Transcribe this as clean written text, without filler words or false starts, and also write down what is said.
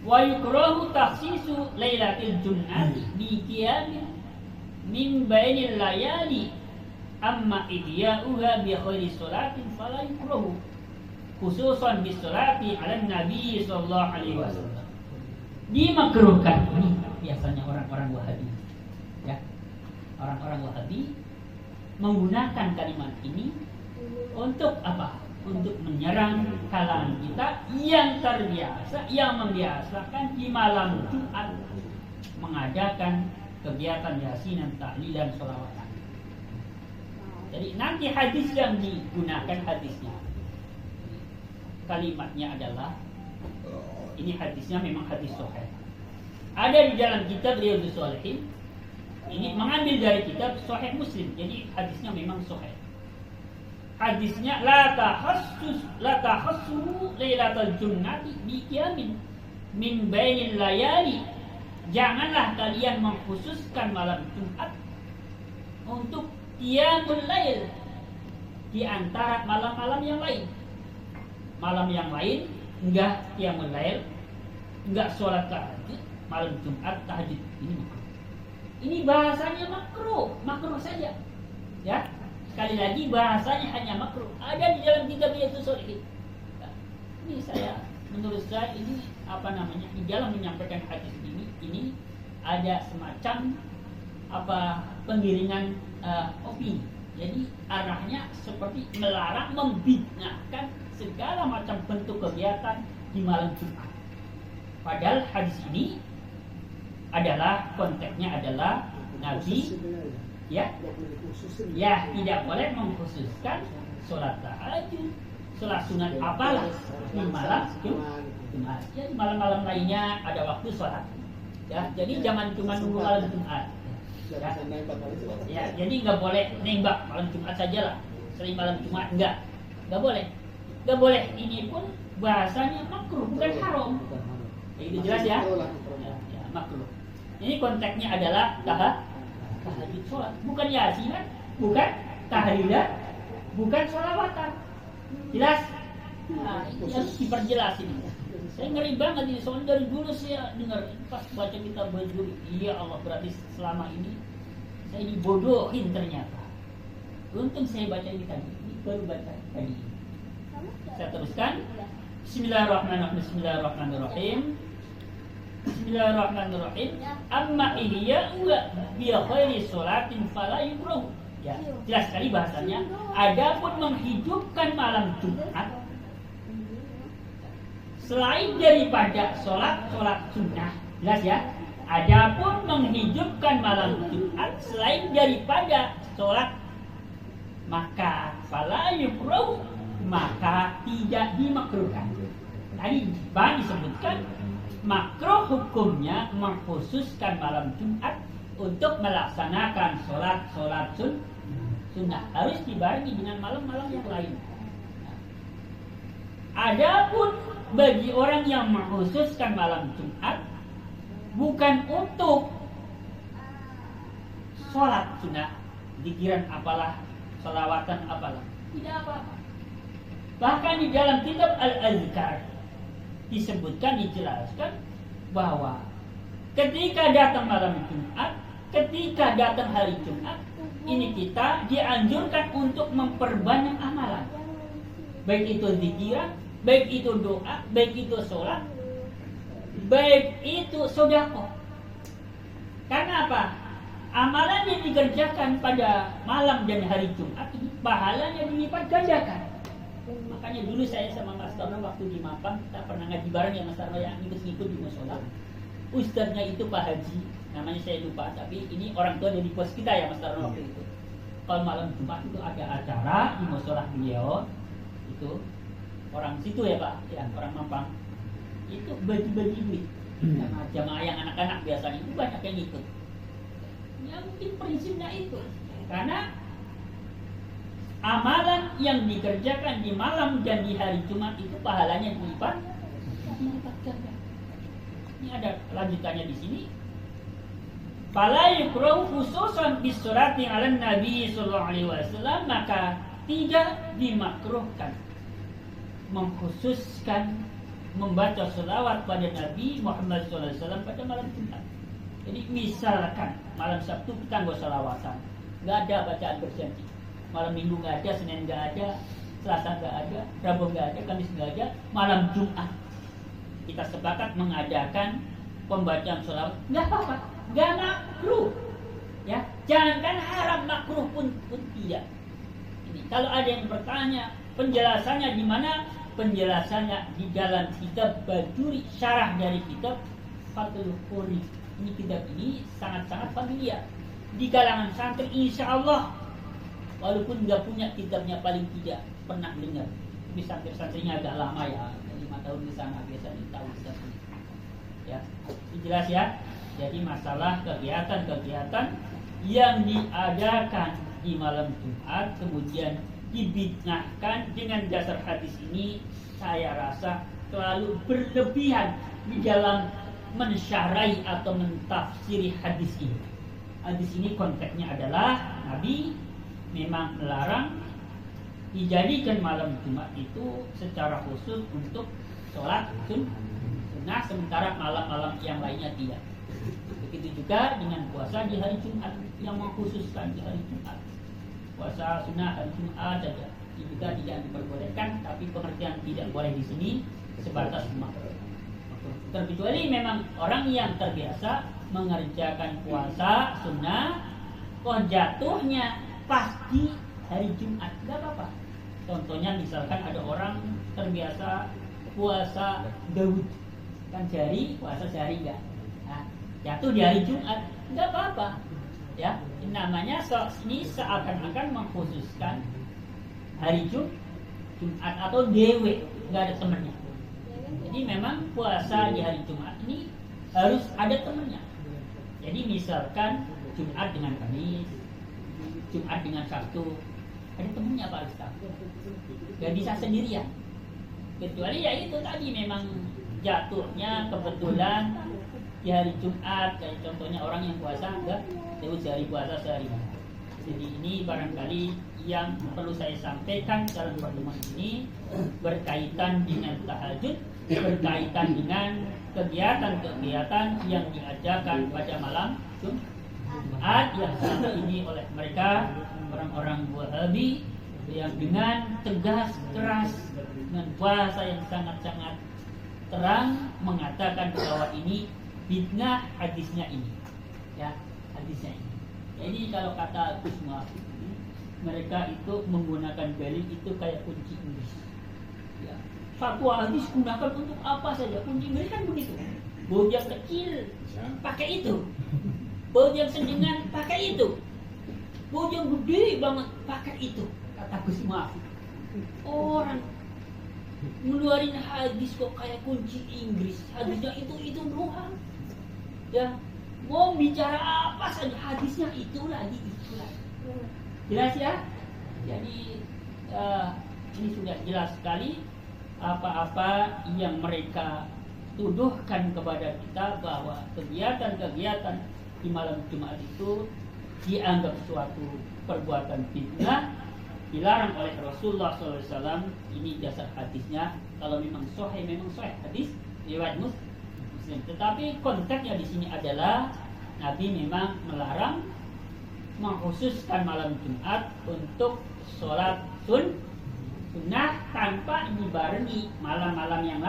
Wa yukrahu takhsisu lailatul jum'ati bi qiyamin min bainil layali amma ihya'uha bi khairi sholatin fala yukrahu khususan bi sholati 'ala nabi sallallahu alaihi wasallam. Dimakruhkan ini biasanya orang-orang Wahabi, ya. Orang-orang Wahabi menggunakan kalimat ini untuk apa? Untuk menyerang kalangan kita yang terbiasa, yang membiasakan di malam Jumat mengadakan kegiatan yasinan, tahlilan, sholawatan. Jadi nanti hadis yang digunakan hadisnya, kalimatnya adalah, ini hadisnya memang hadis sahih. Ada di dalam kitab Riyadhus Shalihin. Ini mengambil dari kitab Sahih Muslim. Jadi hadisnya memang sahih. Hadisnya la tahassu lailatul jum'ati bi qiyamin min bainil layali. Janganlah kalian mengkhususkan malam Jumat untuk qiyamul lail di antara malam-malam yang lain. Malam yang lain enggak qiyamul lail, enggak sholat tahajud, malam Jumat tahajud. Ini bahasanya makruh saja. Ya, sekali lagi bahasanya hanya makruh. Ada di dalam kitab Riyadhus Shalihin. Ini menurut saya ini di dalam menyampaikan hadis ini ada semacam penggiringan opini. Jadi arahnya seperti melarang, membid'ahkan segala macam bentuk kegiatan di malam Jumat. Padahal hadis ini adalah konteksnya adalah Nabi ya tidak boleh mengkhususkan sholat tahajud, sholat sunat apalah di malam Jumat. Ya, malam-malam lainnya ada waktu sholat. Ya, jadi jangan cuma nunggu malam Jumat. Ya, jadi nggak boleh nembak malam Jumat saja lah. Selain malam Jumat nggak boleh. Ini pun bahasanya makruh, bukan haram. Itu jelas ya, makruh. Ini konteksnya adalah tahajud sholat, bukan yasinan, bukan tahlilan, bukan sholawatan. Jelas? Nah, ini harus diperjelas ini. Saya ngeri banget ini, soalnya dari dulu saya dengar pas baca kitab Bajuri. Iya Allah, berarti selama ini saya dibodohin ternyata. Untung saya baca ini tadi, ini baru baca tadi. Saya teruskan. Bismillahirrahmanirrahim. Amma ihya bi khairi sholatin fala yukrahu. Ya, jelas sekali bahasanya. Adapun menghidupkan malam Jumat selain daripada sholat sunnah, jelas ya. Adapun menghidupkan malam Jumat selain daripada sholat, maka fala yukrahu, maka tidak dimakruhkan. Tadi disebutkan makruh hukumnya mengkhususkan malam Jumat untuk melaksanakan sholat sunnah, harus dibarengi dengan malam-malam yang lain. Adapun bagi orang yang mengkhususkan malam Jumat bukan untuk sholat sunnah, zikiran apalah, sholawatan apalah, tidak apa-apa. Bahkan di dalam kitab Al-Azkar disebutkan, dijelaskan bahwa ketika datang malam Jumat, ketika datang hari Jumat, ini kita dianjurkan untuk memperbanyak amalan. Baik itu zikiran, baik itu doa, baik itu sholat, baik itu sedekah. Karena apa? Amalan yang dikerjakan pada malam dan hari Jumat ini pahalanya dilipat gandakan. Makanya dulu saya sama Mas Tarno waktu di Mampang, kita pernah ngaji bareng ya Mas Tarno, yang ngikut-ngikut di musola. Ustadznya itu Pak Haji, namanya saya lupa, tapi ini orang tua dari pos kita ya Mas Tarno waktu itu. Kalau malam Jumat itu ada acara di musola beliau, itu orang situ ya Pak, ya orang Mampang. Itu bagi-bagi duit. Sama jamaah yang anak-anak biasanya itu banyak yang ikut. Ya mungkin prinsipnya itu. Karena amalan yang dikerjakan di malam dan di hari Jumat itu pahalanya dilipat ganda. Ini ada lanjutannya di sini. Fala yukrahu khususan bisolati 'alan Nabi sallallahu alaihi wasallam, maka tidak dimakruhkan mengkhususkan membaca selawat pada Nabi Muhammad SAW pada malam Jumat. Jadi misalkan malam Sabtu kita nggak selawatan, nggak ada bacaan berjanji. Malam Minggu nggak ada, Senin nggak ada, Selasa nggak ada, Rabu nggak ada, Kamis nggak ada. Malam Jumat kita sepakat mengadakan pembacaan selawat, nggak apa-apa, nggak makruh. Ya, jangankan haram, makruh pun tidak. Ini kalau ada yang bertanya penjelasannya di mana? Penjelasannya di dalam kitab Bajuri, syarah dari kitab Fathul Qori. Ini kitab ini sangat-sangat familiar di kalangan santri, insya Allah. Walaupun nggak punya kitabnya, paling tidak pernah dengar. Tapi santri-santrinya agak lama ya, 5 tahun di sana biasanya tahu kitab ini. Ya, ini jelas ya. Jadi masalah kegiatan-kegiatan yang diadakan di malam Jumat kemudian dibid'ahkan dengan dasar hadis ini, saya rasa terlalu berlebihan di dalam mensyarai atau mentafsiri hadis ini. Hadis ini konteksnya adalah Nabi memang melarang dijadikan malam Jumat itu secara khusus untuk sholat sunnah, sementara malam-malam yang lainnya tidak. Begitu juga dengan puasa di hari Jumat yang mengkhususkan di hari Jumat. Puasa sunnah hari Jumat saja juga tidak diperbolehkan, tapi pengertian tidak boleh di sini sebatas makruh. Terkecuali memang orang yang terbiasa mengerjakan puasa sunnah, kok jatuhnya pas di hari Jumat, nggak apa-apa. Contohnya misalkan ada orang terbiasa puasa Daud, kan sehari puasa sehari enggak, nah, jatuh di hari Jumat, nggak apa-apa. Ya, namanya ini seakan-akan mengkhususkan hari Jumat atau dewe, nggak ada temennya. Jadi memang puasa di hari Jumat ini harus ada temennya. Jadi misalkan Jumat dengan Kamis, Jumat dengan Sabtu, ada temennya Pak Ustaz. Gak bisa sendirian. Kecuali ya itu tadi memang jatuhnya kebetulan di hari Jumat, kayak contohnya orang yang puasa enggak terus sehari puasa sehari. Jadi ini barangkali yang perlu saya sampaikan dalam pertemuan ini berkaitan dengan tahajud, berkaitan dengan kegiatan-kegiatan yang diadakan pada malam Jumat yang selama ini oleh mereka orang-orang Wahabi yang dengan tegas keras dengan puasa yang sangat-sangat terang mengatakan bahwa ini bid'ah hadisnya ini, ya hadisnya ini. Jadi kalau kata Gus Muhammad, mereka itu menggunakan dalil itu kayak kunci Inggris. Ya. Fatwa hadis gunakan untuk apa saja? Kunci Inggris kan begitu. Bojang kecil pakai itu, bojang sendengan pakai itu, bojang gede banget pakai itu. Kata Gus Muhammad, orang ngeluarin hadis kok kayak kunci Inggris. Hadisnya itu doang. Ya, mau bicara apa saja hadisnya itu lagi. Jelas ya? Jadi ini sudah jelas sekali apa-apa yang mereka tuduhkan kepada kita bahwa kegiatan-kegiatan di malam Jumat itu dianggap suatu perbuatan bid'ah, dilarang oleh Rasulullah SAW. Ini dasar hadisnya. Kalau memang sahih hadis riwayat Muslim. Tetapi konteksnya di sini adalah Nabi memang melarang mengkhususkan malam Jumat untuk sholat sunnah tanpa dibarengi malam-malam yang